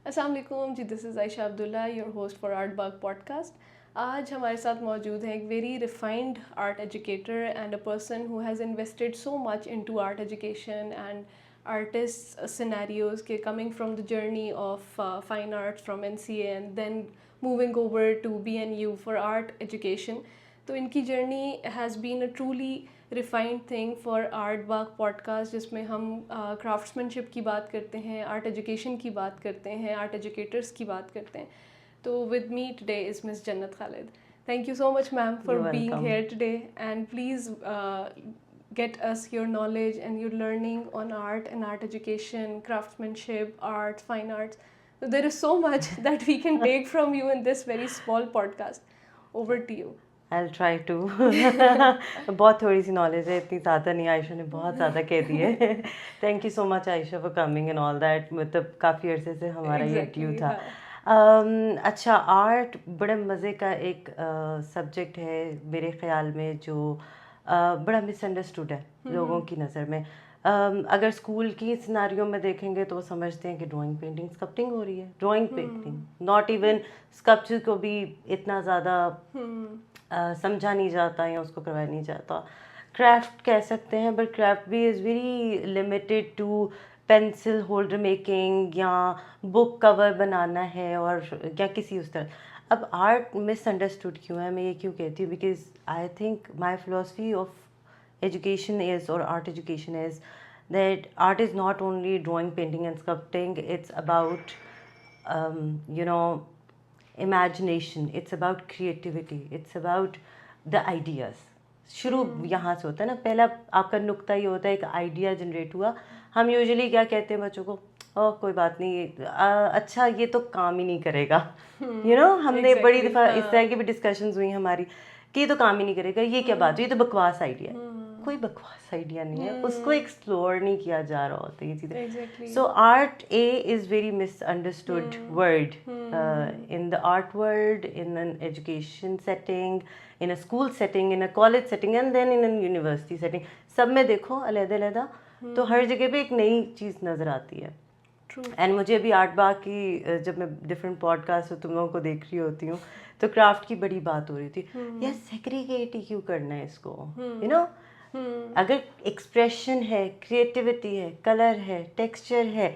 अस्सलाम वालेकुम ji, this is Ayesha Abdullah, your host for art Bagh podcast. आज हमारे साथ मौजूद है एक very refined art educator and a person who has invested so much into art education and artist scenarios ke coming from the journey of fine arts from NCA and then moving over to BNU for art education. तो इनकी journey has been a truly refined thing for art Bagh podcast, जिसमें हम craftsmanship की बात करते हैं, art education की बात करते हैं, आर्ट एजुकेटर्स की बात करते हैं. तो with me today is miss जन्नत Khalid. Thank you so much, ma'am, for You're being welcome. here today. And please get us your knowledge and your learning on art and art education, craftsmanship, art, fine arts. So there is so much that we can take from you in this very small podcast. Over to you. I'll try to. बहुत थोड़ी सी knowledge है, इतनी ज़्यादा नहीं. आयशा ने बहुत ज़्यादा कह दी है. Thank you so much Ayesha for coming and all that. मतलब काफ़ी अरसे से हमारा ये ड्यू था. अच्छा, आर्ट बड़े मज़े का एक सब्जेक्ट है मेरे ख्याल में, जो बड़ा मिसअंडरस्टूड है लोगों की नज़र में. अगर स्कूल की सिनारियों में देखेंगे तो वो समझते हैं कि ड्राइंग पेंटिंग स्कल्पटिंग हो रही है. Drawing painting, not even sculpture को भी इतना ज़्यादा समझा नहीं जाता या उसको करवाया नहीं जाता. क्राफ्ट कह सकते हैं, बट क्राफ्ट भी is very limited to pencil holder making या बुक कवर बनाना है और या किसी उस तरह. अब आर्ट मिसअंडरस्टूड क्यों है, मैं ये क्यों कहती हूँ, because I think my philosophy of education is, or art education is, that art is not only drawing, painting and sculpting. It's about imagination, it's about creativity, it's about the ideas. शुरू यहाँ से होता है ना. पहला आपका नुक्ता ये होता है, एक आइडिया जनरेट हुआ. हम यूजुअली क्या कहते हैं बच्चों को, ओह कोई बात नहीं, अच्छा ये तो काम ही नहीं करेगा. हमने बड़ी दफ़ा इस तरह की भी डिस्कशंस हुई हमारी कि ये तो काम ही नहीं करेगा, ये क्या बात है, ये तो बकवास आइडिया है. कोई बकवास आइडिया नहीं है, उसको एक्सप्लोर नहीं किया जा रहा होता ये चीज़ें. So art is very misunderstood word in the art world, in an education setting, in a school setting, in a college setting, and then in a university setting. सब में देखो अलग-अलग, तो हर जगह पे एक नई चीज़ नज़र आती है. एंड मुझे अभी आर्ट बाग की, जब मैं डिफरेंट पॉडकास्ट तुम लोगों को देख रही होती हूँ, तो क्राफ्ट की बड़ी बात हो रही थी. यार सेग्रीगेट ही क्यों करना है इसको, अगर एक्सप्रेशन है, क्रिएटिविटी है, कलर है, टेक्सचर है,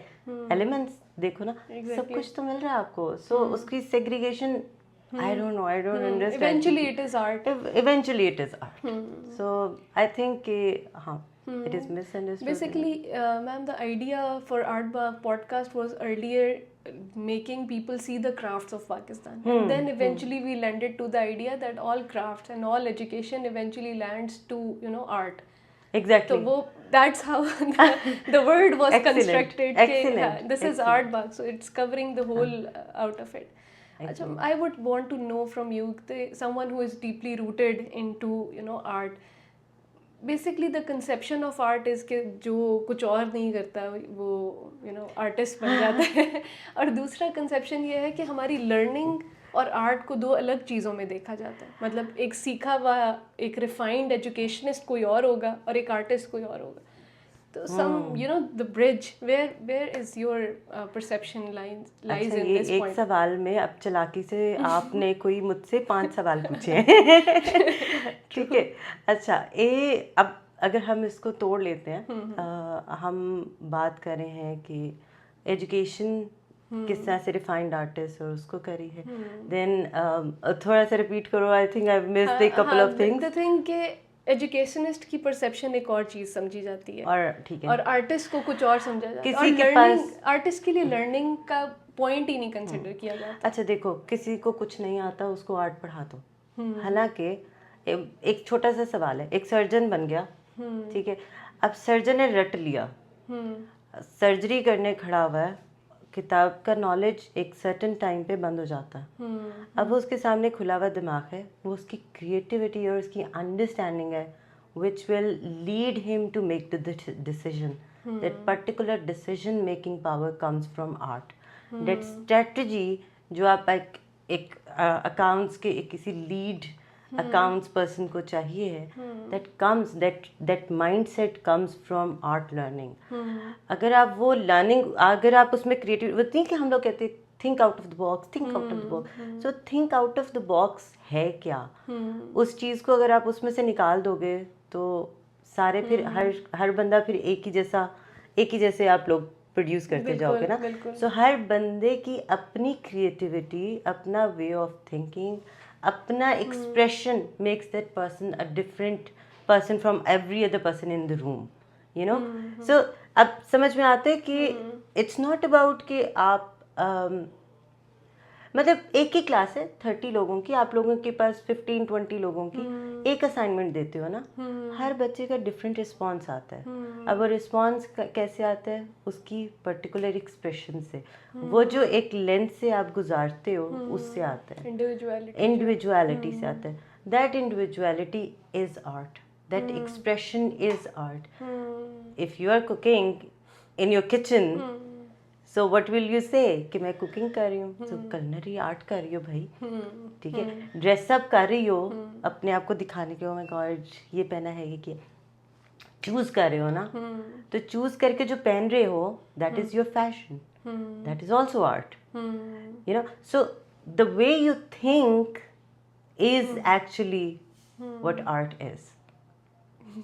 एलिमेंट्स देखो ना, सब कुछ तो मिल रहा है आपको. सो उसकी segregation, I don't know, I don't understand. Eventually it is art. Eventually it is art. So I think it is misunderstood. Basically, ma'am, the idea for Art Bag podcast was earlier making people see the crafts of Pakistan. And then eventually we landed to the idea that all crafts and all education eventually lands to, art. Exactly. So that's how the word was Excellent. constructed. Excellent. This is Art Bag, so it's covering the whole out of it. Achha, I would want to know from you, someone who is deeply rooted into art. Basically the conception of art is कि जो कुछ और नहीं करता वो artist बन जाता है. और दूसरा कंसेप्शन ये है कि हमारी लर्निंग और आर्ट को दो अलग चीज़ों में देखा जाता है. मतलब एक सीखा हुआ, एक रिफाइंड एजुकेशनिस्ट कोई और होगा और एक आर्टिस्ट कोई और होगा. तो the bridge, where is your perception lies in this point? एक सवाल में अब चालाकी से आपने कोई मुझसे 5 सवाल पूछे हैं. ठीक है. अच्छा, अब अगर हम इसको तोड़ लेते हैं, हम बात कर रहे हैं कि एजुकेशन किस तरह से रिफाइंड आर्टिस्ट और उसको करी है. देन थोड़ा सा रिपीट करो. I think I missed a couple of things. The thing के एजुकेशनिस्ट की परसेप्शन एक और चीज़ समझी जाती है, और ठीक है, और आर्टिस्ट को कुछ और समझा जाता है. किसी के पास आर्टिस्ट के लिए लर्निंग का पॉइंट ही नहीं कंसिडर किया जाता. अच्छा देखो, किसी को कुछ नहीं आता उसको आर्ट पढ़ा दो. हालांकि एक छोटा सा सवाल है, एक सर्जन बन गया, ठीक है, अब सर्जन ने रट लिया, सर्जरी करने खड़ा हुआ है, किताब का नॉलेज एक सर्टेन टाइम पे बंद हो जाता है. अब उसके सामने खुला हुआ दिमाग है, वो उसकी क्रिएटिविटी और उसकी अंडरस्टैंडिंग है which will lead him to make the decision. That particular decision making power comes from art. That strategy जो आप एक अकाउंट्स के एक किसी लीड अकाउंट्स पर्सन को चाहिए है, that mindset comes from art learning. अगर आप वो लर्निंग, अगर आप उसमें क्रिएटिव होती है कि हम लोग कहते हैं think out of the box, think out of the box, so think out of the box है क्या, उस चीज़ को अगर आप उसमें से निकाल दोगे तो सारे फिर हर बंदा फिर एक ही जैसे आप लोग प्रोड्यूस करते जाओगे ना। सो हर बंदे की अपनी क्रिएटिविटी, अपना वे ऑफ थिंकिंग, अपना expression makes that person a different person from every other person in the room, you know. So अब समझ में आता है कि इट्स नॉट अबाउट कि आप मतलब एक ही क्लास है 30 लोगों की, आप लोगों के पास 15-20 लोगों की एक असाइनमेंट देते हो ना, हर बच्चे का डिफरेंट रिस्पॉन्स आता है। अब वो रिस्पॉन्स कैसे आता है, उसकी पर्टिकुलर एक्सप्रेशन से, वो जो एक लेंथ से आप गुजारते हो उससे आता है, इंडिविजुअलिटी से आता है। That individuality is art, that expression is art. If you are cooking in your kitchen, so what will you say कि मैं कुकिंग कर रही हूँ, तो कलनरी आर्ट कर रही हो भाई, ठीक है। ड्रेसअप कर रही हो अपने आप को दिखाने के, ओ माय गॉड ये पहना है, ये किया, चूज कर रहे हो ना, तो चूज करके जो पहन रहे हो that is your fashion, that is also art, you know. So the way you think is actually what art is.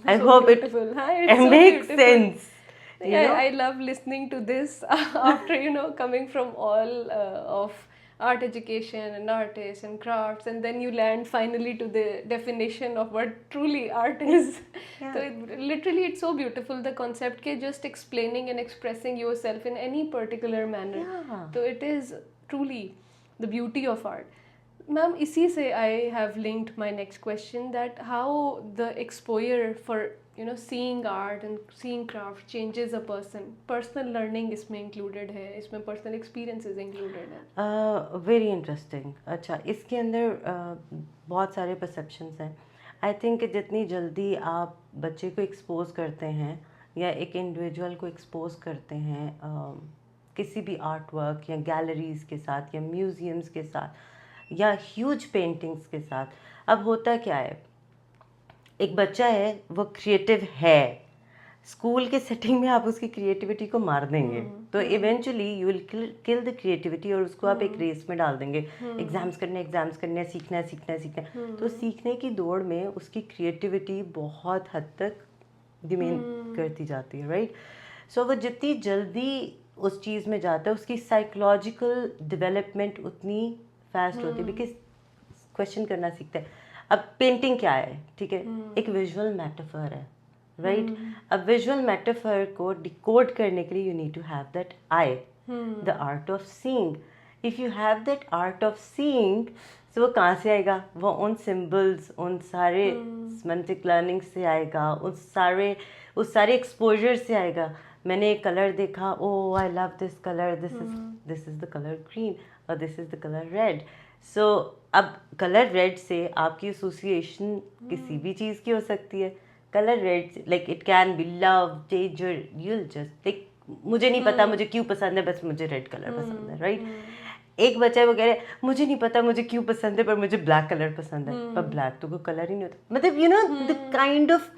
I hope it makes sense. Yeah, I love listening to this after coming from all of art education and artists and crafts, and then you land finally to the definition of what truly art is. So literally it's so beautiful, the concept ke just explaining and expressing yourself in any particular manner. So it is truly the beauty of art. Ma'am, इसी से I have linked my next question, that how the exposure for seeing art and seeing craft changes a person. Personal learning इसमें included है, इसमें personal experiences included है। Very interesting. अच्छा, इसके अंदर बहुत सारे perceptions हैं। I think कि जितनी जल्दी आप बच्चे को expose करते हैं या एक individual को expose करते हैं किसी भी आर्ट वर्क या गैलरीज के साथ या म्यूजियम्स के साथ या ह्यूज पेंटिंग्स के साथ, अब होता क्या है, एक बच्चा है वो क्रिएटिव है, स्कूल के सेटिंग में आप उसकी क्रिएटिविटी को मार देंगे तो eventually you will kill the creativity और उसको आप एक रेस में डाल देंगे, एग्जाम्स करने सीखना है। तो सीखने की दौड़ में उसकी क्रिएटिविटी बहुत हद तक डिमेन करती जाती है, राइट। सो वो जितनी जल्दी उस चीज़ में जाता है उसकी साइकोलॉजिकल डेवलपमेंट उतनी फास्ट होती है, बिकॉज क्वेश्चन करना सीखता है। अब पेंटिंग क्या है, ठीक है, एक विजुअल मेटाफर है, राइट। अब विजुअल मेटाफर को डिकोड करने के लिए you need to have that eye, the art of seeing. If you have that art of seeing, तो वो कहाँ से आएगा, वो उन सिंबल्स, उन सारे सेमेंटिक लर्निंग से आएगा, उस सारे एक्सपोजर से आएगा। मैंने एक कलर देखा, oh I love this colour, this is the colour green और this is the colour red. So अब कलर रेड से आपकी एसोसिएशन किसी भी चीज़ की हो सकती है। कलर रेड से like it can be love, danger, you'll just like मुझे नहीं पता मुझे क्यों पसंद है, बस मुझे रेड कलर पसंद है, राइट। एक बच्चा है वो कह रहे मुझे नहीं पता मुझे क्यों पसंद है पर मुझे ब्लैक कलर पसंद है, पर ब्लैक तो कोई कलर ही नहीं होता। मतलब you know the kind of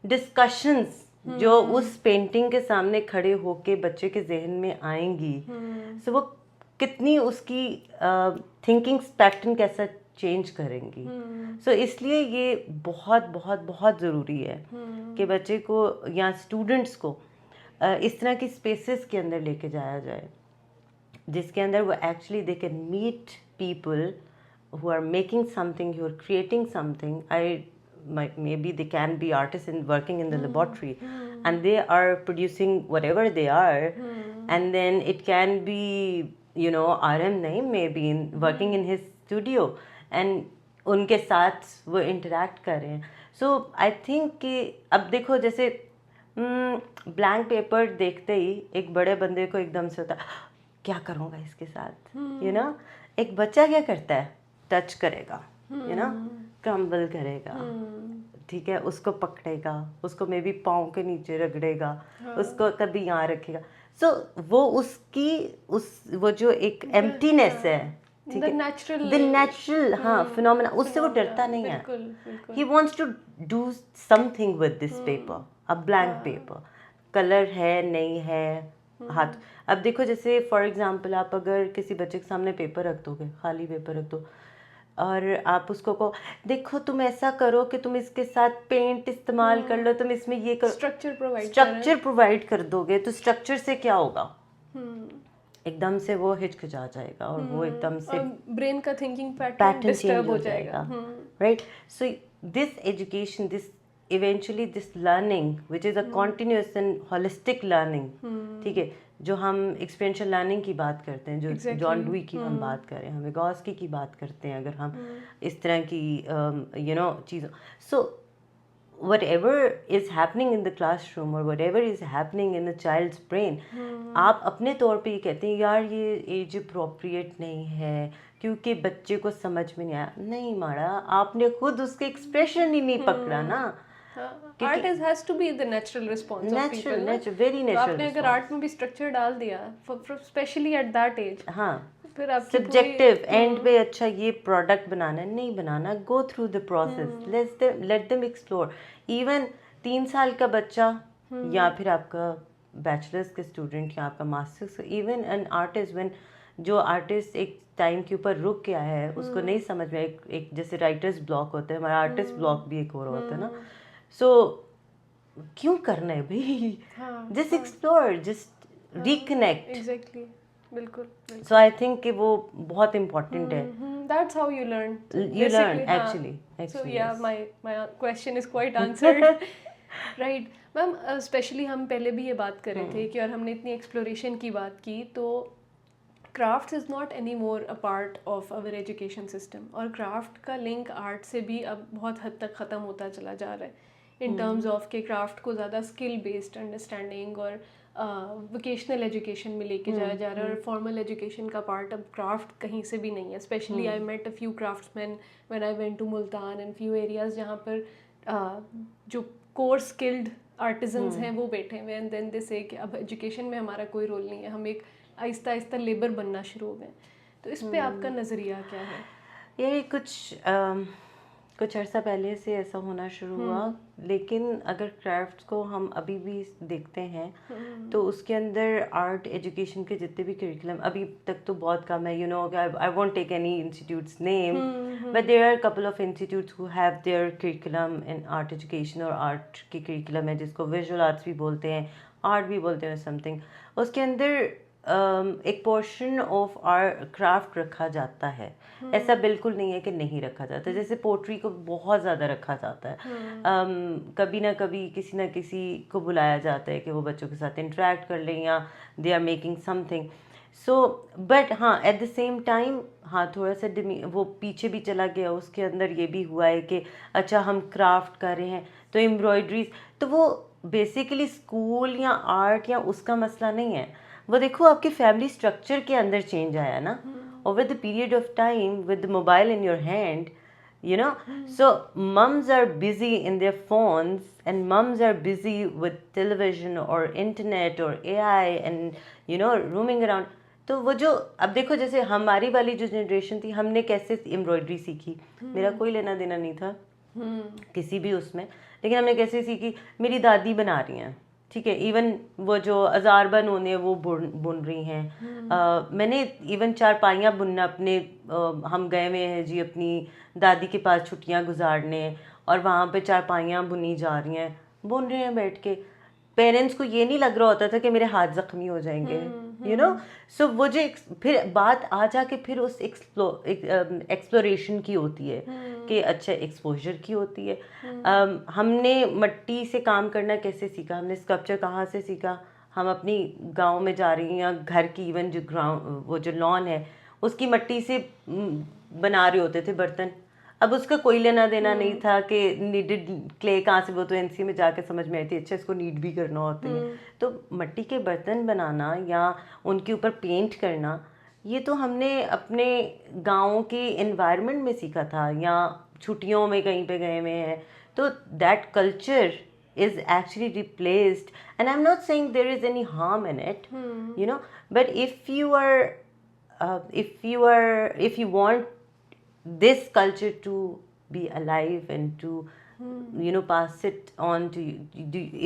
discussions जो उस पेंटिंग के सामने खड़े होके बच्चे के जहन में आएंगी, सो वो कितनी उसकी थिंकिंग पैटर्न कैसा चेंज करेंगी। सो इसलिए ये बहुत बहुत बहुत ज़रूरी है कि बच्चे को या स्टूडेंट्स को इस तरह की स्पेसेस के अंदर लेके जाया जाए जिसके अंदर वो actually they can meet people who are making something, who are creating something. Maybe they can be artists and working in the laboratory, and they are producing whatever they are, and then it can be RM Naeem maybe working in his studio, and उनके साथ वो interact कर रहे हैं। So I think कि अब देखो जैसे blank paper देखते ही एक बड़े बंदे को एकदम से होता क्या करूँगा इसके साथ, एक बच्चा क्या करता है, टच करेगा, क्रम्बल करेगा, ठीक है, उसको पकड़ेगा, उसको मे बी पाँव के नीचे रगड़ेगा, उसको कभी यहाँ रखेगा। सो वो उसकी वो जो एक एम्प्टीनेस है द नेचुरल द नेचुरल हाँ फिनोमेना, उससे वो डरता नहीं है. बिल्कुल बिल्कुल. He wants to do something with this paper, a blank paper. Colour है नहीं है हाथ. अब देखो जैसे फॉर एग्जांपल आप अगर किसी बच्चे के सामने पेपर रख दोगे, खाली पेपर रख दो, और आप उसको कहो देखो तुम ऐसा करो कि तुम इसके साथ पेंट इस्तेमाल कर लो, तुम इसमें ये करो, स्ट्रक्चर प्रोवाइड कर दोगे, तो स्ट्रक्चर से क्या होगा, एकदम से वो हिचकिचा जाएगा और वो एकदम से ब्रेन का थिंकिंग पैटर्न डिस्टर्ब हो जाएगा. Right. So this education, this eventually this learning which is a continuous and holistic learning, ठीक है, जो हम experiential learning की बात करते हैं, जो जॉन डुई की हम बात करें, हम विगोस्की की बात करते हैं, अगर हम इस तरह की चीज़ों, so whatever is happening in the classroom or whatever is happening in the child's brain, आप अपने तौर पे ये कहते हैं यार ये एज अप्रोप्रिएट नहीं है क्योंकि बच्चे को समझ में नहीं आया. नहीं माड़ा, आपने खुद उसके एक्सप्रेशन ही नहीं पकड़ा ना. Art has to be the natural response of people. Natural, very natural. आपने अगर आर्ट में भी स्ट्रक्चर डाल दिया, स्पेशली एट दैट एज, हाँ, फिर आपकी सब्जेक्टिव एंड पे अच्छा ये प्रोडक्ट बनाना है, नहीं बनाना, go through the process, let them explore. Even 3 साल का बच्चा या फिर आपका बैचलर्स के स्टूडेंट या आपका masters, even an artist, when जो आर्टिस्ट एक टाइम के ऊपर रुक गया है, उसको नहीं समझ में, एक जैसे राइटर्स ब्लॉक होता है, हमारा आर्टिस्ट ब्लॉक भी एक और होता है ना. सो क्यों करना है भाई, just explore, just reconnect. Exactly, बिल्कुल. सो आई थिंक कि वो बहुत इम्पोर्टेंट है. That's how you learn. You learn actually. So yeah, my question is quite answered. Right. Ma'am specially हम पहले भी ये बात कर रहे थे कि, और हमने इतनी एक्सप्लोरेशन की बात की, तो craft is not any more a part of our education system, और क्राफ्ट का लिंक आर्ट से भी अब बहुत हद तक ख़त्म होता चला जा रहा है, इन टर्म्स ऑफ के क्राफ्ट को ज़्यादा स्किल बेस्ड अंडरस्टैंडिंग और वोकेशनल एजुकेशन में लेके जाया जा रहा है, और फॉर्मल एजुकेशन का पार्ट अब क्राफ्ट कहीं से भी नहीं है. Specially I met a few craftsman when I went to Multan and few areas जहाँ पर जो कोर स्किल्ड आर्टिजन्स हैं वो बैठे हुए, एंड देन दे से कि अब एजुकेशन में हमारा कोई रोल नहीं है, हम एक आहिस्ता आहिस्ता लेबर बनना शुरू हो गए. तो इस पे आपका नज़रिया क्या है? ये कुछ अर्सा पहले से ऐसा होना शुरू हुआ, लेकिन अगर क्राफ्ट्स को हम अभी भी देखते हैं तो उसके अंदर आर्ट एजुकेशन के जितने भी करिकुलम अभी तक तो बहुत कम है. I won't take any institute's name, but there are couple of institutes who have their curriculum in art education, और आर्ट की करिकुलम है जिसको विजुअल आर्ट्स भी बोलते हैं, आर्ट भी बोलते हैं समथिंग. उसके अंदर एक पोर्शन ऑफ आर्ट क्राफ्ट रखा जाता है. ऐसा बिल्कुल नहीं है कि नहीं रखा जाता. जैसे पोट्री को बहुत ज़्यादा रखा जाता है. कभी ना कभी किसी ना किसी को बुलाया जाता है कि वो बच्चों के साथ इंटरेक्ट कर लें या they are making something. So but हाँ, एट द सेम टाइम हाँ थोड़ा सा वो पीछे भी चला गया. उसके अंदर ये भी हुआ है कि अच्छा हम क्राफ्ट कर रहे हैं तो एम्ब्रॉयड्रीज, तो वो बेसिकली स्कूल या आर्ट या उसका मसला नहीं है. वो देखो आपके फैमिली स्ट्रक्चर के अंदर चेंज आया ना, और with the period of time, with the mobile in your hand, so mums are busy in their phones and mums are busy with television or internet or AI and roaming around. तो वो जो अब देखो जैसे हमारी वाली जो generation थी, हमने कैसे एम्ब्रॉयडरी सीखी. मेरा कोई लेना देना नहीं था किसी भी उसमें, लेकिन हमने कैसे सीखी, मेरी दादी बना रही हैं, ठीक है, इवन वो जो अजार बन होने हैं वो बुन रही हैं. मैंने इवन चारपाइयाँ बुनना अपने हम गए हुए हैं जी अपनी दादी के पास छुट्टियाँ गुजारने, और वहाँ पे चारपाइयाँ बुनी जा रही हैं, बुन रहे हैं बैठ के. पेरेंट्स को ये नहीं लग रहा होता था कि मेरे हाथ ज़ख्मी हो जाएंगे, सो वो जो फिर बात आ जाके फिर उस एक्सप्लोरेशन की होती है कि अच्छा एक्सपोजर की होती है. हमने मिट्टी से काम करना कैसे सीखा, हमने स्कल्पचर कहाँ से सीखा, हम अपनी गांव में जा रही हैं या घर की इवन जो ग्राउंड वो जो लॉन है उसकी मिट्टी से बना रहे होते थे बर्तन. अब उसका कोई लेना देना नहीं था कि नीडेड क्ले कहाँ से, वो तो एनसी में जाके समझ में आई थी अच्छा इसको नीड भी करना होता है. तो मिट्टी के बर्तन बनाना या उनके ऊपर पेंट करना, ये तो हमने अपने गाँव के एनवायरनमेंट में सीखा था या छुट्टियों में कहीं पे गए हुए हैं. तो that culture is actually replaced, and I'm not saying there is any harm in it, but if you are if you want this culture to be alive and to pass it on to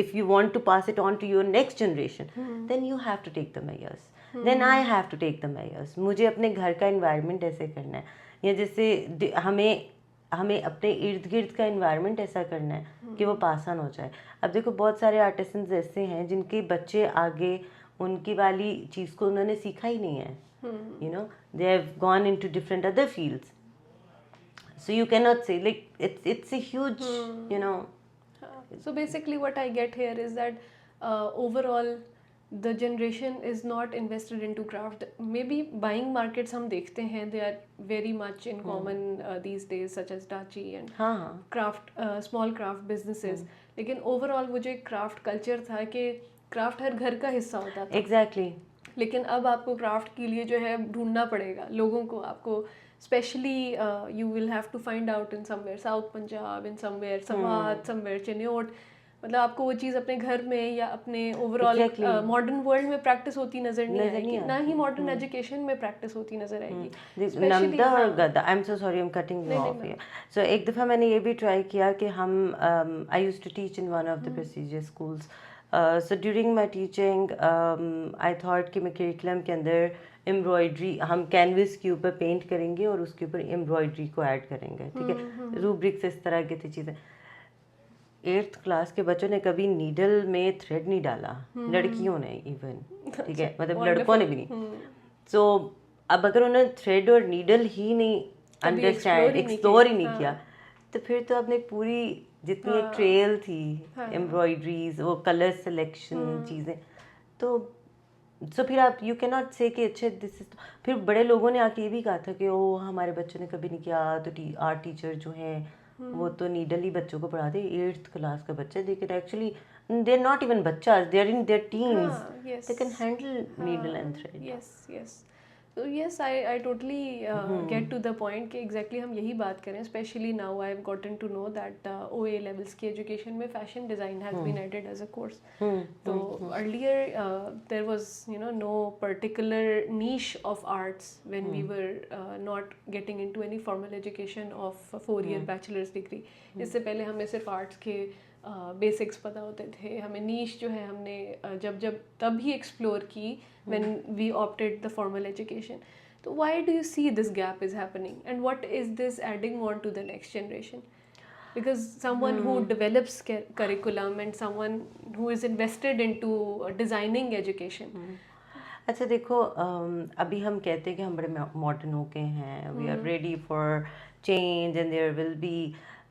if you want to pass it on to your next generation, then you have to take the measures, then I have to take the measures. मुझे अपने घर का environment ऐसे करना है, या जैसे हमें अपने इर्द गिर्द का environment ऐसा करना है कि वो पास ऑन हो जाए. अब देखो बहुत सारे आर्टिसंस ऐसे हैं जिनके बच्चे आगे उनकी वाली चीज़ को उन्होंने सीखा ही नहीं है. They have gone into different other fields. So you cannot say, like, it's a huge, So basically what I get here is that overall the generation is not invested into craft. Maybe buying markets हम देखते हैं, they are very much in common these days, such as Dachi and craft, small craft businesses. लेकिन overall वो जो एक craft culture था कि craft हर घर का हिस्सा होता था. Exactly. लेकिन अब आपको craft के लिए जो है ढूंढना पड़ेगा लोगों को. आपको especially you will have to find out in somewhere South Punjab, in somewhere Sawat, somewhere Chinnot. मतलब आपको वो चीज़ अपने घर में या अपने ओवरऑल मॉडर्न वर्ल्ड में प्रैक्टिस होती नजर नहीं आएगी, ना ही मॉडर्न एजुकेशन में प्रैक्टिस होती नजर आएगी. नम्दा और गदा, I am so sorry, I am cutting you off here. So एक दफ़ा मैंने ये भी ट्राई किया कि हम I used to teach in one of the prestigious schools. So during my teaching I thought कि मैं करिकुलम के अंदर एम्ब्रॉयड्री, हम कैनवस के ऊपर पेंट करेंगे और उसके ऊपर एम्ब्रॉयड्री को ऐड करेंगे. ठीक है, रूब्रिक्स इस तरह की थी चीज़ें. 8th क्लास के बच्चों ने कभी नीडल में थ्रेड नहीं डाला, लड़कियों ने इवन. ठीक है, मतलब लड़कों ने भी नहीं. सो अब अगर उन्होंने थ्रेड और नीडल ही नहीं अंडरस्टैंड, एक्सप्लोर ही नहीं किया, तो फिर तो आपने पूरी जितनी एक ट्रेल थी एम्ब्रॉयड्रीज, वो कलर सिलेक्शन चीज़ें, तो फिर आप यू कैन नॉट से कि अच्छे दिस इज. फिर बड़े लोगों ने आके ये भी कहा था कि ओ हमारे बच्चों ने कभी नहीं किया, तो आर्ट टीचर जो हैं वो तो नीडल ही बच्चों को पढ़ाते. 8th क्लास का बच्चा, they can actually, they are not even बच्चा, they are in their teens, they can handle needle and thread. Yes. So yes, I totally get to the point कि exactly हम यही बात करें. Especially now I have gotten to know that OA levels की education में fashion design has been added as a course. So earlier there was no particular niche of arts when we were not getting into any formal education of a 4-year bachelor's degree. इससे पहले हमें सिर्फ arts के basics पता होते थे. हमें नीश जो है हमने जब तभी एक्सप्लोर की when we opted the formal education. So why do you see this gap is happening, and what is this adding on to the next generation? Because someone who develops curriculum and someone who is invested into designing education. अच्छा देखो, अभी हम कहते हैं कि हम बड़े modern हो गए हैं, we are ready for change and there will be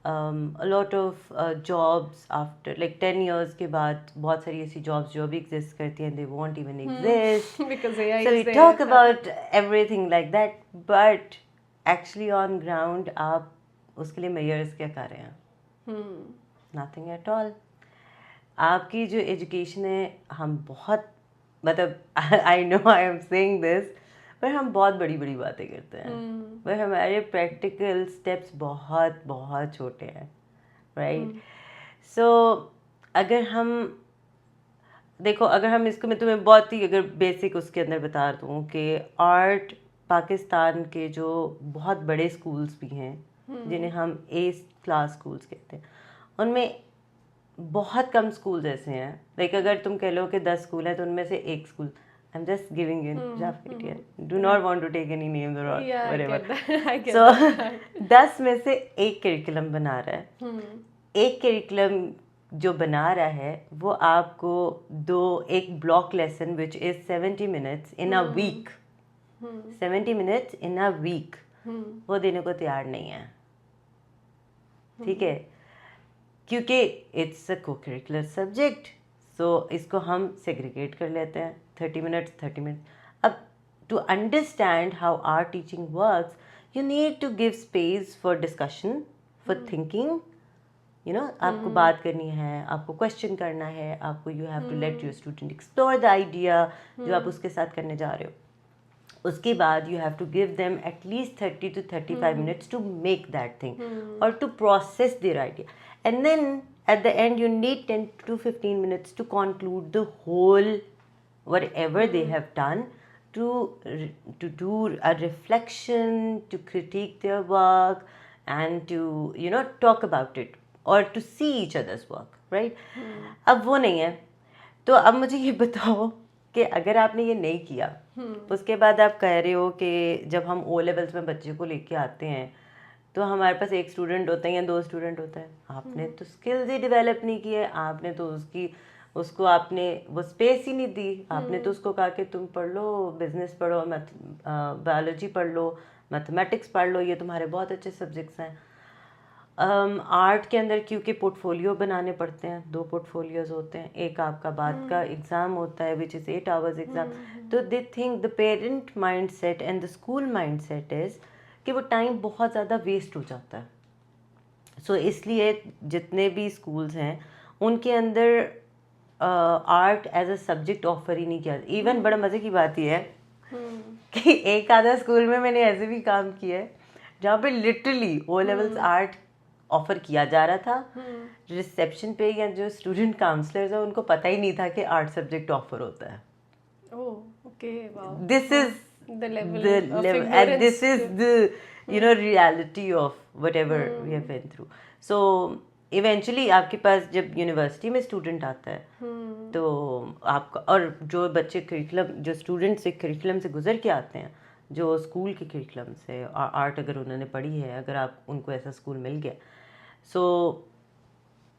a lot of jobs after like 10 years के बाद बहुत सारी ऐसी jobs जो अभी exist करती हैं, they won't even exist because AI so is we there. talk about everything like that, but actually on ground आप उसके लिए measures क्या कर रहे हैं? Nothing at all. आपकी जो education है, हम बहुत मतलब I know I am saying this, पर हम बहुत बड़ी बड़ी बातें करते हैं, पर हमारे प्रैक्टिकल स्टेप्स बहुत बहुत छोटे हैं, राइट. सो अगर हम देखो, अगर हम इसको, मैं तुम्हें बहुत ही अगर बेसिक उसके अंदर बता दूँ कि आर्ट पाकिस्तान के जो बहुत बड़े स्कूल्स भी हैं जिन्हें हम A क्लास स्कूल्स कहते हैं, उनमें बहुत कम स्कूल्स ऐसे हैं. लाइक अगर तुम कह लो कि 10 स्कूल हैं तो उनमें से एक school, I'm just giving you rough idea. Do not want to take any names or whatever. I get so that. 10 में से एक करिकुलम बना रहा है. एक करिकुलम जो बना रहा है वो आपको एक block lesson which is 70 minutes in a week. 70 minutes in a week वो देने को तैयार नहीं है. ठीक है, क्योंकि इट्स अ को-करिकुलर सब्जेक्ट, सो इसको हम सेग्रीगेट कर लेते हैं. 30 minutes, 30 minutes. अब to understand how our teaching works, you need to give space for discussion, for thinking. आपको बात करनी है, आपको क्वेश्चन करना है, आपको you have to let your student explore the idea जो आप उसके साथ करने जा रहे हो. उसके बाद you have to give them at least 30 to 35 minutes to make that thing or to process their idea. And then at the end you need 10 to 15 minutes to conclude the whole whatever they have done, to do a reflection, to critique their work, and to talk about it, or to see each other's work, right? अब वो नहीं है. तो अब मुझे ये बताओ कि अगर आपने ये नहीं किया, उसके बाद आप कह रहे हो कि जब हम ओ लेवल्स में बच्चे को लेके आते हैं तो हमारे पास एक स्टूडेंट होता है या 2 स्टूडेंट होता है. आपने तो स्किल्स ही डेवलप नहीं किए, आपने तो उसको आपने वो स्पेस ही नहीं दी. आपने तो उसको कहा कि तुम पढ़ लो, बिजनेस पढ़ो, बायोलॉजी पढ़ लो, मैथमेटिक्स पढ़ लो, ये तुम्हारे बहुत अच्छे सब्जेक्ट्स हैं. आर्ट के अंदर क्योंकि पोर्टफोलियो बनाने पड़ते हैं, 2 पोर्टफोलियोज होते हैं, एक आपका बाद का एग्ज़ाम होता है विच इज़ 8 आवर्स एग्ज़ाम. तो they think the parent mind set and the school mind set is कि वो टाइम बहुत ज़्यादा वेस्ट हो जाता है. सो इसलिए जितने भी स्कूल्स हैं उनके अंदर art as a subject offer ही नहीं किया. इवन बड़ा मज़े की बात यह है कि एक आधा स्कूल में मैंने ऐसे भी काम किया है जहाँ पे literally O levels art offer किया जा रहा था. रिसेप्शन पे या जो स्टूडेंट काउंसलर्स हैं उनको पता ही नहीं था कि आर्ट सब्जेक्ट ऑफर होता है. This is the level the of level, and this is ignorance. the reality of whatever we have been through. So eventually आपके पास जब यूनिवर्सिटी में स्टूडेंट आता है तो आपका, और जो बच्चे करिकुलम, जो स्टूडेंट्स एक करिकुलम से गुजर के आते हैं, जो स्कूल के करिकुलम से आर्ट अगर उन्होंने पढ़ी है, अगर आप उनको ऐसा स्कूल मिल गया, सो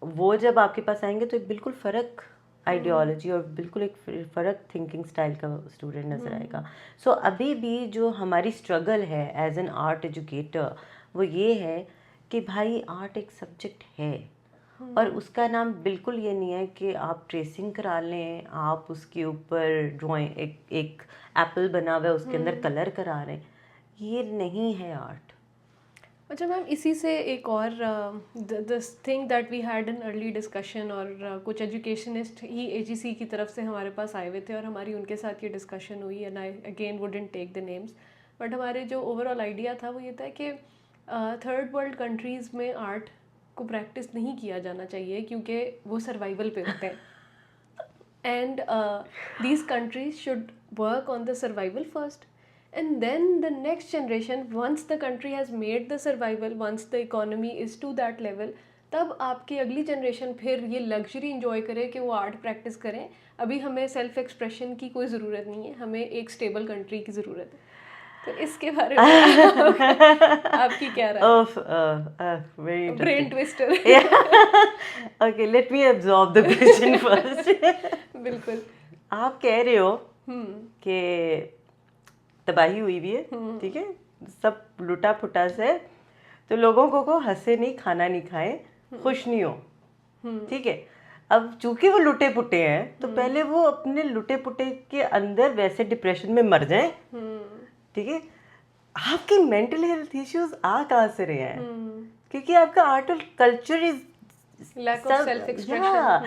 वो जब आपके पास आएंगे तो एक बिल्कुल फ़र्क आइडियोलॉजी और बिल्कुल एक फ़र्क थिंकिंग स्टाइल का स्टूडेंट नज़र आएगा. सो अभी भी जो हमारी स्ट्रगल है एज एन आर्ट एजुकेटर वो ये है कि भाई आर्ट एक सब्जेक्ट है, और उसका नाम बिल्कुल ये नहीं है कि आप ट्रेसिंग करा लें, आप उसके ऊपर ड्राइंग एक एप्पल बना हुआ है उसके अंदर कलर करा रहे हैं. ये नहीं है आर्ट. अच्छा मैम, इसी से एक और this thing that we had an early discussion, और कुछ एजुकेशनिस्ट ही एजीसी की तरफ से हमारे पास आए हुए थे और हमारी उनके साथ ये डिस्कशन हुई, and I again wouldn't take the names, but हमारे जो ओवरऑल आइडिया था वो ये था कि थर्ड वर्ल्ड कंट्रीज़ में आर्ट को प्रैक्टिस नहीं किया जाना चाहिए क्योंकि वो सर्वाइवल पे होते हैं, and these countries should work on the survival first, and then the next generation, once the country has made the survival, once the economy is to that level, तब आपकी अगली जनरेशन फिर ये लग्जरी इंजॉय करे कि वो art practice करें. अभी हमें सेल्फ एक्सप्रेशन की कोई ज़रूरत नहीं है, हमें एक स्टेबल कंट्री की ज़रूरत है. तो इसके बारे में आपकी क्या राय? Brain twister. Okay, let me absorb the question first. बिल्कुल. आप कह रहे हो कि तबाही हुई भी है, ठीक है, सब लुटा फुटा से, तो लोगों को हंसे नहीं, खाना नहीं खाए, खुश नहीं हो, ठीक है. अब चूंकि वो लुटे पुटे हैं तो पहले वो अपने लुटे पुटे के अंदर वैसे डिप्रेशन में मर जाएं, ठीक है. आपकी मेंटल हेल्थ इश्यूज आ कहाँ से रहे हैं? क्योंकि आपका आर्ट और culture is lack of self expression.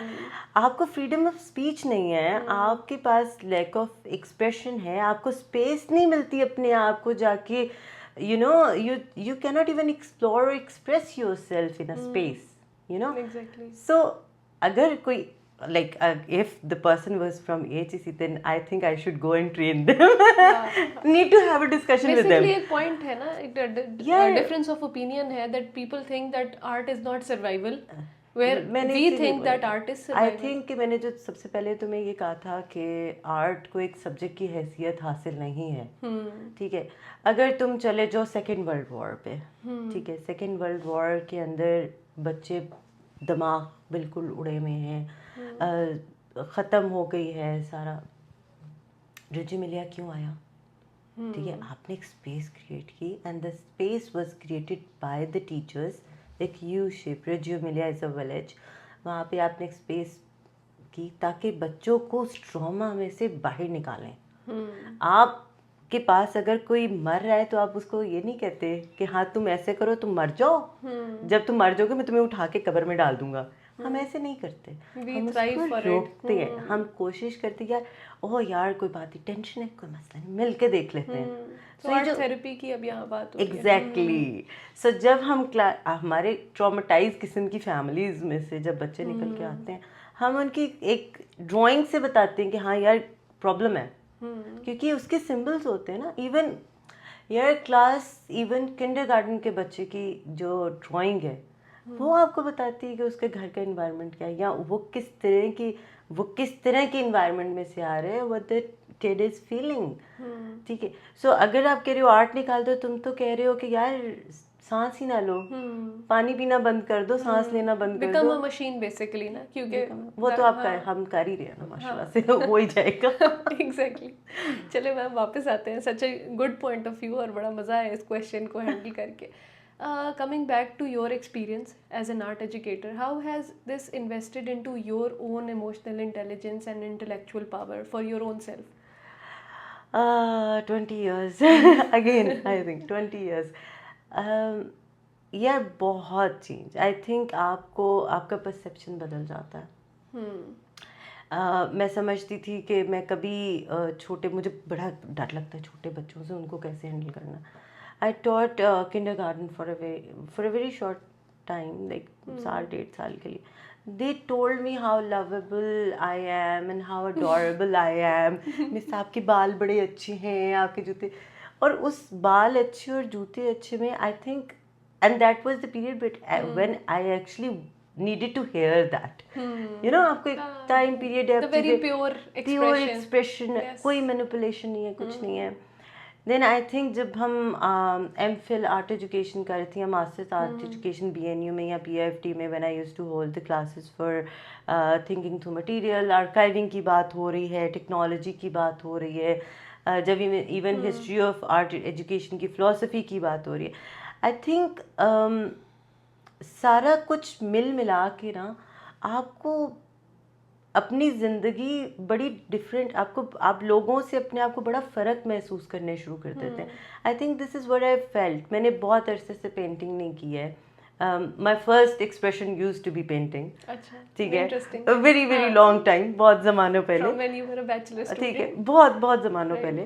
आपको फ्रीडम ऑफ स्पीच नहीं है, आपके पास लैक ऑफ एक्सप्रेशन है, आपको स्पेस नहीं मिलती अपने आप को जाके, you cannot even explore or express yourself in a space, Exactly. So अगर कोई like if the person was from AHC, then I think I should go and train them. Need to have a discussion with them. Basically एक point है ना, difference of opinion है that people think that art is not survival, where we think that art is survival. I think कि मैंने जो सबसे पहले तुम्हें ये कहा था कि आर्ट को एक सब्जेक्ट की हैसियत हासिल नहीं है, ठीक है. अगर तुम चले जाओ सेकेंड वर्ल्ड वॉर पे, ठीक है, सेकेंड वर्ल्ड वॉर के अंदर बच्चे दिमाग बिल्कुल उड़े में हैं, ख़त्म हो गई है सारा. रेजी मिलिया क्यों आया? ठीक है, आपने एक स्पेस क्रिएट की, and the space was created by the teachers, एक यू शेप. रेजी मिलिया इज़ अ विलेज. वहाँ पे आपने एक स्पेस की ताकि बच्चों को उस ट्रॉमा में से बाहर निकालें. आपके पास अगर कोई मर रहा है तो आप उसको ये नहीं कहते कि हाँ तुम ऐसे करो, तुम मर जाओ, जब तुम मर जाओगे मैं तुम्हें उठा के कब्र में डाल दूंगा. हम ऐसे नहीं करते, हम उसको रोकते हैं. हम कोशिश करते हैं यार, ओह यार कोई बात नहीं, टेंशन है, कोई मसला नहीं, मिल के देख लेते हैं. तो आर्ट थेरेपी की अब यहाँ बात होती है. एग्जैक्टली. सो जब हम हमारे ट्रॉमेटाइज किस्म की फैमिलीज में से जब बच्चे निकल के आते हैं, हम उनकी एक ड्राइंग से बताते हैं कि हाँ यार प्रॉब्लम है, क्योंकि उसके सिंबल्स होते हैं ना। इवन यार इवन किंडरगार्टन के बच्चे की जो ड्राइंग है वो आपको बताती है कि उसके घर का इन्वायरमेंट क्या है, या वो किस तरह के इन्वायरमेंट में से आ रहे हैं, what the kid is feeling. ठीक है, सो अगर आप कह रहे हो आर्ट निकाल दो, तुम तो कह रहे हो कि यार सांस ही ना लो, पानी पीना बंद कर दो, सांस लेना बंद कर बिकम दो। अ मशीन बेसिकली ना, क्योंकि वो तो आप हम कर ही रहे हैं ना माशाल्लाह से, हो ही जाएगा। एग्जैक्टली। चले मैम वापस आते हैं, such a good point of view, और बड़ा मज़ा आया इस क्वेश्चन को हैंडल करके। Coming back to your experience as an art educator, how has this invested into your own emotional intelligence and intellectual power for your own self? 20 years again, I think 20 years. यार बहुत change, I think आपका perception बदल जाता है। मैं समझती थी कि मैं कभी मुझे बड़ा डर लगता है छोटे बच्चों से, उनको कैसे हैंडल करना। I taught kindergarten for a very short time, like 7-8 साल के लिए। They told me how lovable I am and how adorable I am. Miss आपके बाल बड़े अच्छे हैं, आपके जूते, और उस बाल अच्छे और जूते अच्छे में I think, and that was the period when I actually needed to hear that. You know, आपको एक टाइम पीरियड है, The very pure expression, Yes. कोई मैनिपुलेशन नहीं है, कुछ नहीं है। देन आई थिंक जब हम MPhil आर्ट एजुकेशन कर रही थी, या मास्टर्स आर्ट एजुकेशन BNU में या PIFT में, when I used to hold the classes for thinking through material, archiving की बात हो रही है, टेक्नोलॉजी की बात हो रही है, जब even history of art education की फ़िलासफ़ी की बात हो रही है, आई थिंक सारा कुछ मिल मिला के ना आपको अपनी ज़िंदगी बड़ी डिफरेंट, आप लोगों से अपने आप को बड़ा फ़र्क महसूस करने शुरू कर देते हैं। I think this is what I felt. मैंने बहुत अरसे से पेंटिंग नहीं की है। My first expression use to be painting. अच्छा, ठीक है, interesting. Very very long time, बहुत ज़मानों पहले, From when you were a bachelor ठीक है, student. बहुत बहुत ज़मानों Right. पहले।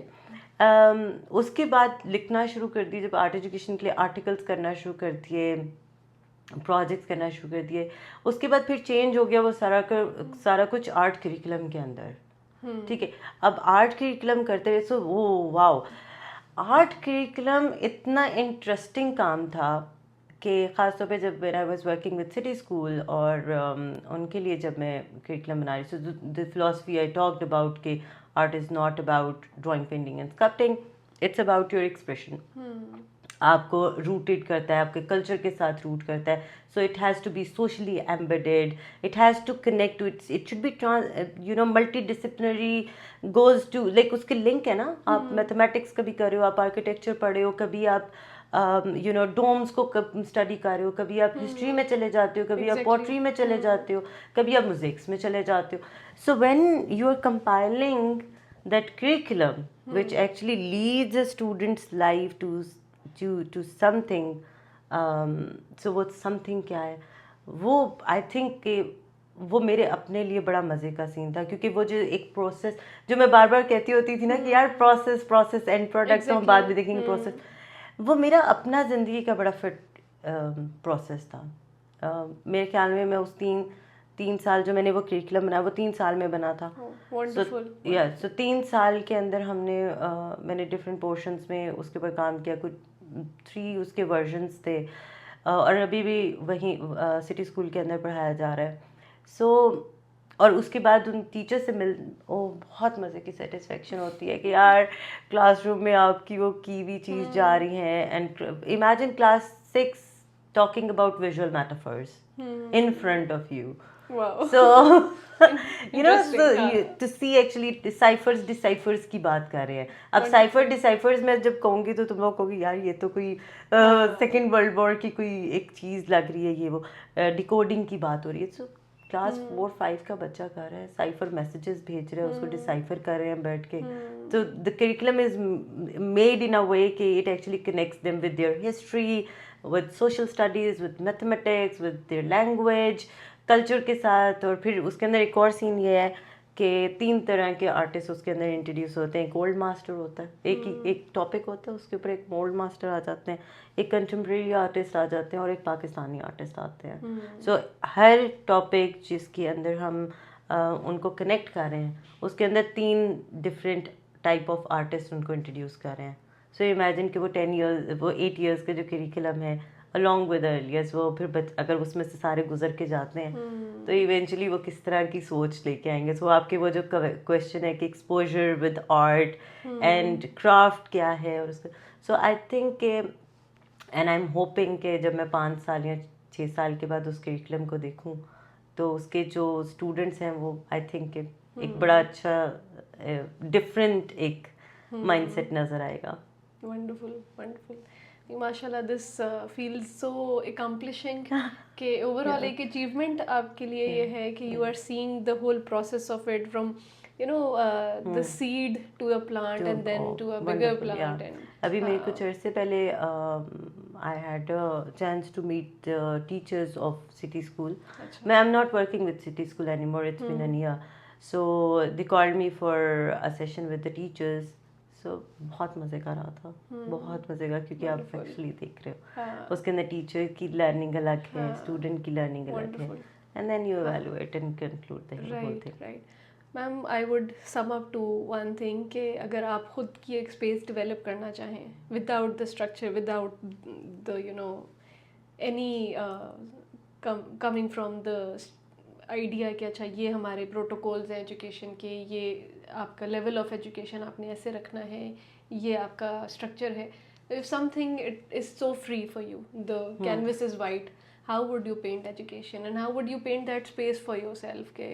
उसके बाद लिखना शुरू कर दी, जब आर्ट एजुकेशन के लिए आर्टिकल्स करना शुरू कर दिए, प्रोजेक्ट्स करना शुरू कर दिए। उसके बाद फिर चेंज हो गया वो सारा कुछ आर्ट करिकुलम के अंदर। ठीक है, अब आर्ट करिकुलम करते हुए सो वो वाओ, आर्ट करिकुलम इतना इंटरेस्टिंग काम था कि ख़ासतौर पे जब when I was working with City School, और उनके लिए जब मैं करिकुलम बना रही, so the philosophy I talked about कि art is not about drawing, painting and sculpting, it's about your expression. आपको रूटेड करता है, आपके कल्चर के साथ रूट करता है। So it has to be socially embedded, it has to connect to it should be multi disciplinary, goes to like उसके link है ना। आप मैथमेटिक्स कभी कर रहे हो, आप आर्किटेक्चर पढ़े हो, कभी आप डोम्स को स्टडी कर रहे हो, कभी आप हिस्ट्री में चले जाते हो, कभी आप पोट्री में चले जाते हो, कभी आप म्यूजिक्स में चले जाते हो। So when you are compiling that curriculum which actually leads a student's life to something, so वो something क्या है, वो I think कि वो मेरे अपने लिए बड़ा मज़े का सीन था, क्योंकि वो जो एक प्रोसेस जो मैं बार बार कहती होती थी ना कि यार प्रोसेस एंड प्रोडक्ट तो हम बाद में देखेंगे, प्रोसेस वो मेरा अपना ज़िंदगी का बड़ा फिट प्रोसेस था। मेरे ख्याल में मैं उस तीन साल जो मैंने वो करिकुलम बनाया वो 3 साल में बना था। सो 3 साल के अंदर मैंने डिफरेंट पोर्शंस में उसके ऊपर काम किया, कुछ 3 उसके वर्जन्स थे, और अभी भी वहीं सिटी स्कूल के अंदर पढ़ाया जा रहा है। सो और उसके बाद उन टीचर से बहुत मज़े की सेटिस्फेक्शन होती है कि यार क्लासरूम में आपकी वो की हुई चीज़ जा रही है। And imagine class 6 talking about visual metaphors in front of you. Wow. So to see actually deciphers की बात कर रहे हैं। अब deciphers मैं जब कहूँगी तो तुम लोग कहोगे यार ये तो कोई सेकेंड वर्ल्ड वॉर की कोई एक चीज़ लग रही है, ये वो डिकोडिंग की बात हो रही है। सो क्लास 4-5 का बच्चा कर रहा है, साइफर मैसेजेस भेज रहे हैं, उसको डिसाइफर कर रहे हैं बैठ के। तो the curriculum is made in a way कि it actually connects them with their history, with social studies, with mathematics, with their language, culture के साथ। और फिर उसके अंदर एक और सीन ये है कि 3 तरह के आर्टिस्ट उसके अंदर इंट्रोड्यूस होते हैं। एक ओल्ड मास्टर होता है, एक टॉपिक होता है, उसके ऊपर एक ओल्ड मास्टर आ जाते हैं, एक कंटेम्प्रेरी आर्टिस्ट आ जाते हैं, और एक पाकिस्तानी आर्टिस्ट आते हैं। सो हर टॉपिक जिसके अंदर हम उनको कनेक्ट कर रहे हैं, उसके अंदर 3 डिफरेंट टाइप ऑफ आर्टिस्ट उनको इंट्रोड्यूस कर रहे हैं. सो इमेजिन कि वो 10 years वो 8 years का जो करिकुलम है अलॉन्ग विद अर्लियर्स वो फिर अगर उसमें से सारे गुजर के जाते हैं तो इवेंचुअली वो किस तरह की सोच लेके आएंगे. सो आपके वो जो क्वेश्चन है कि exposure with art and craft क्या है और उसका सो आई थिंक के एंड आई एम होपिंग कि जब मैं 5 साल या 6 साल के बाद उस करिकुलम को देखूं तो उसके जो स्टूडेंट्स हैं वो आई थिंक एक बड़ा अच्छा डिफरेंट एक माइंडसेट नज़र आएगा. Wonderful wonderful. माशाल्लाह दिस फील्स सो अकम्प्लिशिंग कि ओवरऑल एक अचीवमेंट आपके लिए ये है कि you are seeing the whole process of it from the seed to a plant and then to a bigger plant. And अभी मैं कुछ अर्से पहले I had a chance to meet teachers of City School. मैं I am not working with City School anymore. It's been an year. So they called me for a session with the teachers. So बहुत मज़े का रहा था. बहुत मज़े का क्योंकि आप एक्चुअली देख रहे हो उसके अंदर टीचर की लर्निंग अलग है, स्टूडेंट की लर्निंग अलग है, and then you evaluate and conclude the whole thing. Right. Ma'am I would sum up to one thing कि अगर आप खुद की एक स्पेस डेवलप करना चाहें without the structure, without the any coming from the idea कि अच्छा ये हमारे प्रोटोकॉल्स हैं एजुकेशन के, ये आपका लेवल ऑफ एजुकेशन आपने ऐसे रखना है, ये आपका स्ट्रक्चर है. If something it is so free for you, the canvas is white, how would you paint education and how would you paint that space for yourself के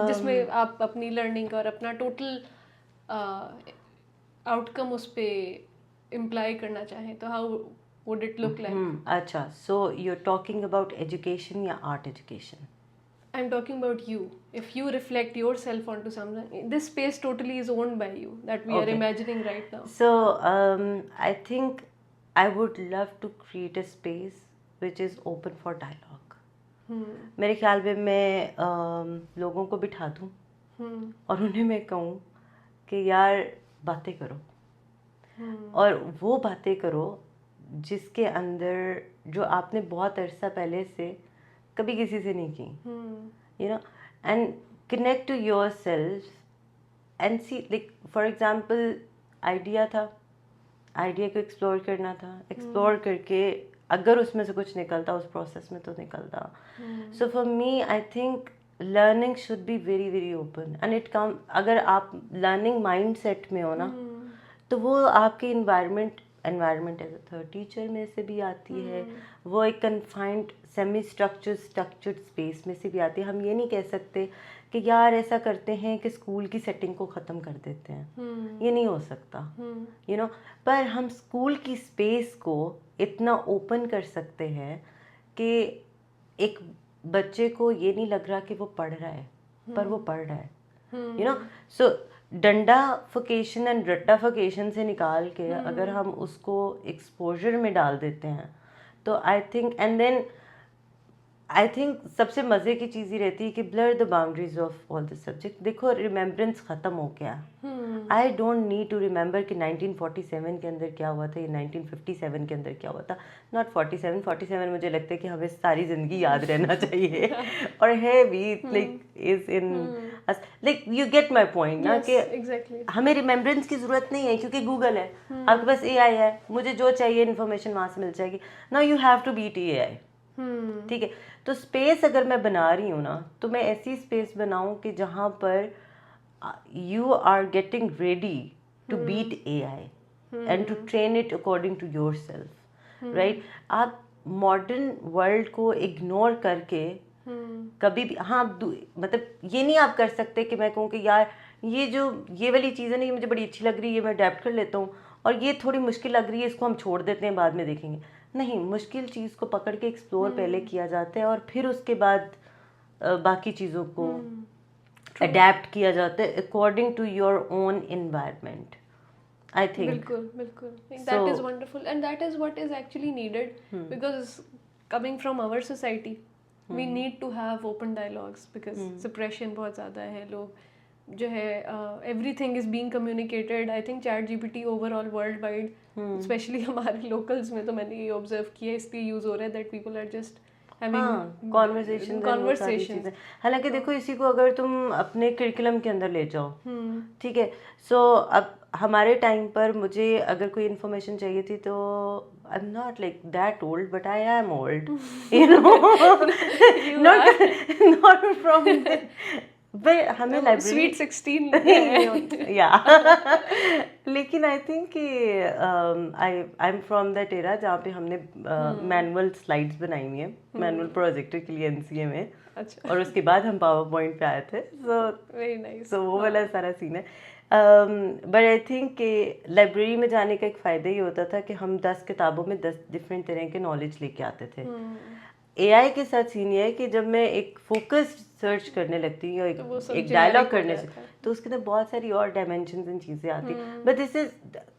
जिसमें आप अपनी लर्निंग और अपना टोटल आउटकम उस पर imply करना चाहें तो how would it look like? अच्छा, so you are talking about education या art education? I'm talking about you. If you reflect yourself onto something, this space totally is owned by you that we are imagining right now. So I think I would love to create a space which is open for dialogue. मेरे ख्याल में मैं लोगों को बिठा दूँ और उन्हें मैं कहूँ कि यार बातें करो, और वो बातें करो जिसके अंदर जो आपने बहुत अरसा पहले से कभी किसी से नहीं की, and connect to yourself and see. Like for example idea को एक्सप्लोर करना था, एक्सप्लोर करके अगर उसमें से कुछ निकलता उस प्रोसेस में तो निकलता. So for me I think learning should be very very open and it come. अगर आप लर्निंग माइंड सेट में हो ना तो वो आपके environment as a third teacher में से भी आती है, वो एक कन्फाइंड सेमी स्ट्रक्चर्ड स्पेस में से भी आती है. हम ये नहीं कह सकते कि यार ऐसा करते हैं कि स्कूल की सेटिंग को ख़त्म कर देते हैं. ये नहीं हो सकता, पर हम स्कूल की स्पेस को इतना ओपन कर सकते हैं कि एक बच्चे को ये नहीं लग रहा कि वो पढ़ रहा है, पर वो पढ़ रहा है. सो डंडाफिकेशन एंड रट्टाफिकेशन से निकाल के अगर हम उसको एक्सपोजर में डाल देते हैं तो आई थिंक सबसे मज़े की चीज़ ही रहती है कि blur the boundaries of all the subject. देखो रिमेम्बरेंस ख़त्म हो गया. I don't need to remember कि 1947 के अंदर क्या हुआ था या 1957 के अंदर क्या हुआ था. नॉट 47 मुझे लगता है कि हमें सारी ज़िंदगी याद रहना चाहिए और है भी. Like is in like you get my point ना कि हमें रिमेम्बरेंस की ज़रूरत नहीं है क्योंकि गूगल है, आपके पास AI है, मुझे जो चाहिए इन्फॉर्मेशन वहाँ से मिल जाएगी. Now you have to beat AI. ठीक है, तो स्पेस अगर मैं बना रही हूँ ना तो मैं ऐसी स्पेस बनाऊँ कि जहाँ पर you are getting ready to beat AI and to train it according to yourself. Right. आप मॉडर्न वर्ल्ड को इग्नोर करके कभी भी मतलब ये नहीं आप कर सकते कि मैं कहूँ कि यार ये वाली चीज़ है ना, ये मुझे बड़ी अच्छी लग रही है, मैं अडेप्ट कर लेता हूँ, और ये थोड़ी मुश्किल लग रही है, इसको हम छोड़ देते हैं, बाद में देखेंगे. नहीं, मुश्किल चीज़ को पकड़ के एक्सप्लोर पहले किया जाता है और फिर उसके बाद बाकी चीज़ों को अडेप्ट किया जाता है according to your own environment. I think. बिल्कुल. That is wonderful and that is what is actually needed because coming from our society, we need to have open dialogues because suppression बहुत ज़्यादा है. लोग जो है everything is being communicated. I think ChatGPT overall worldwide, especially हमारे locals में तो मैंने ये observe किया, इसलिए use हो रहा है that people are just I mean, हाँ, कॉन्वर्सेशन conversations. हालांकि देखो इसी को अगर तुम अपने करिकुलम के अंदर ले जाओ, Hmm. ठीक है, सो अब हमारे टाइम पर मुझे अगर कोई इन्फॉर्मेशन चाहिए थी तो आई am not like that old but I am old, you know, not not from but हमें लाइब्रेरी Sweet 16. या लेकिन आई थिंक कि I am from that era जहाँ पे हमने मैनुअल स्लाइड्स बनाई हुई हैं मैनुअल प्रोजेक्टर के लिए एनसीए में, अच्छा, और उसके बाद हम पावर पॉइंट पे आए थे, very nice. सो वो वाला सारा सीन है। बट आई थिंक कि लाइब्रेरी में जाने का एक फ़ायदा ये होता था कि हम 10 किताबों में 10 डिफरेंट तरह के नॉलेज लेके आते थे। एआई के साथ सीन ये है कि जब मैं एक फोकस सर्च करने लगती हूँ या तो वो सब एक generic डायलॉग हो करने से, जाता है। तो उसके अंदर बहुत सारी और डायमेंशंस एंड चीज़ें आती, but this is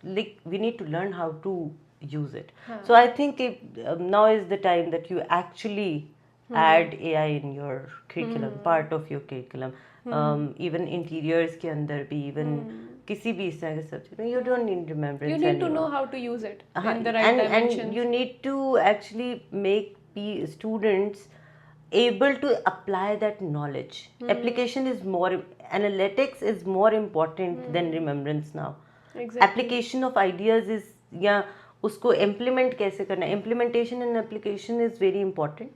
like we need to learn how to use it. So I think now is the time that you actually add AI in your curriculum, part of your curriculum, even interiors के अंदर भी, even किसी भी इस तरह के subject में, you don't need remembrance You need to anymore. know how to use it हाँ, in the right and dimensions. you need to actually make students able to apply that knowledge. Application is more, analytics is more important than remembrance now. Exactly. Application of ideas is, या उसको implement कैसे करना है, implementation and application is very important.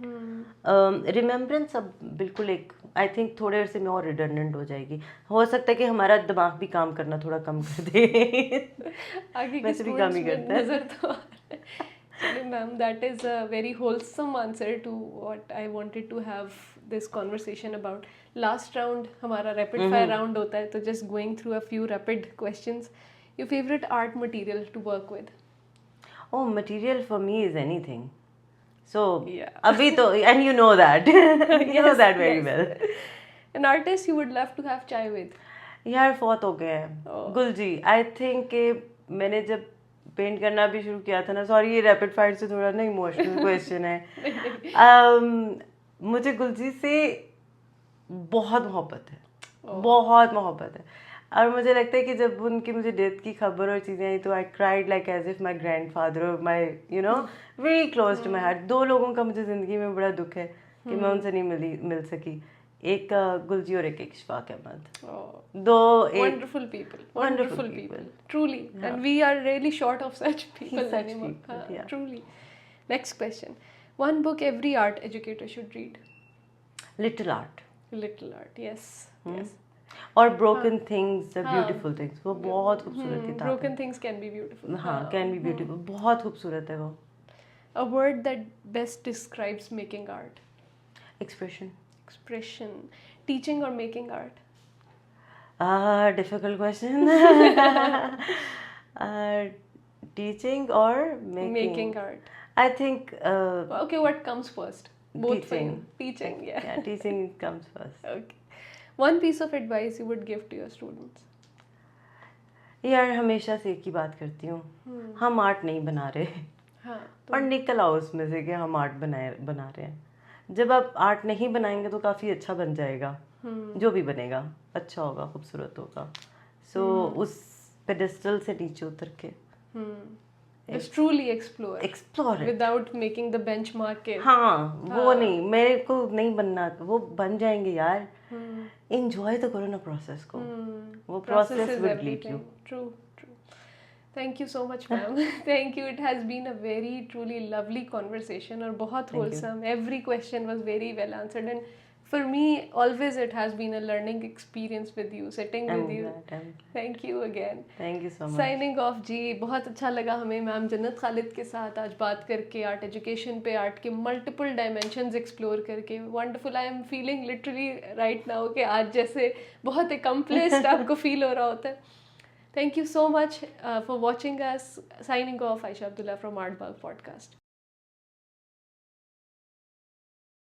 Remembrance अब बिल्कुल एक I think थोड़े अर्से में और रिडंडेंट हो जाएगी, हो सकता है कि हमारा दिमाग भी काम करना थोड़ा कम कर दे आगे के वैसे भी काम ही स्टूडेंट्स करता में है। नजर तो आ रहा है। चलिए ma'am, that is a very wholesome answer to what I wanted to have this conversation about. Last round हमारा रैपिड फायर राउंड होता है, तो just going through a few rapid questions. Your favourite art material to work with? Oh, material for me is anything. So, Yeah. अभी तो, and you know that, you know that very well. An artist you would love to have chai with? यार फौत हो गए हैं Oh. गुलजी। I think कि मैंने जब पेंट करना भी शुरू किया था ना, सॉरी ये रैपिड फायर से थोड़ा ना इमोशनल क्वेश्चन है, मुझे गुलजी से बहुत मोहब्बत है, बहुत मोहब्बत है, और मुझे लगता है कि जब उनकी मुझे डेथ की खबर और चीज़ें आई तो I cried like as if my grandfather और my you know very close to my heart. दो लोगों का मुझे ज़िंदगी में बड़ा दुख है कि मैं उनसे नहीं मिल सकी, एक गुलजी और एक इशफाक अहमद, दो Wonderful people, truly. And we are really short of such people Such anymore. people, yeah. Truly. Next question. One book every art educator should read. Little art Little art, yes. Yes. और broken things, beautiful things, वो बहुत खूबसूरत किताब Broken things can be beautiful. है। हाँ, can be beautiful, बहुत खूबसूरत है वो। A word that best describes making art. Expression. Expression. Teaching or making art? Difficult question. Teaching और Making art. I think Okay, what comes first? Both for you. Teaching. Teaching, yeah. Teaching comes first. Okay. One piece of advice you would give to your students? यार हमेशा से एक ही बात करती हूँ, हम art नहीं बना रहे, हाँ, और निकल आओ उसमें से कि हम आर्ट बना रहे हैं। जब आप आर्ट नहीं बनाएंगे तो काफ़ी अच्छा बन जाएगा, जो भी बनेगा अच्छा होगा, खूबसूरत होगा। सो उस पेडेस्टल से नीचे उतर के just truly explore explore without making the benchmark के हाँ, वो नहीं, मेरे को नहीं बनना, वो बन जाएंगे यार। एंजॉय तो करो ना प्रोसेस को, वो process is will lead you. true. Thank you so much, ma'am. Thank you. It has been a very truly lovely conversation और बहुत wholesome. Every question was very well answered, and for me always it has been a learning experience with you, sitting with you. Thank you again. Thank you so much. Signing off जी। बहुत अच्छा लगा हमें ma'am जन्नत खालिद के साथ आज बात करके, आर्ट एजुकेशन पे, आर्ट के मल्टीपल डायमेंशंस एक्सप्लोर करके। Wonderful. I am feeling literally right now कि आज जैसे बहुत अकम्प्लिस्ड आपको फील हो रहा होता है। Thank you so much for watching us. Signing off, Aisha Abdullah from Artbug Podcast.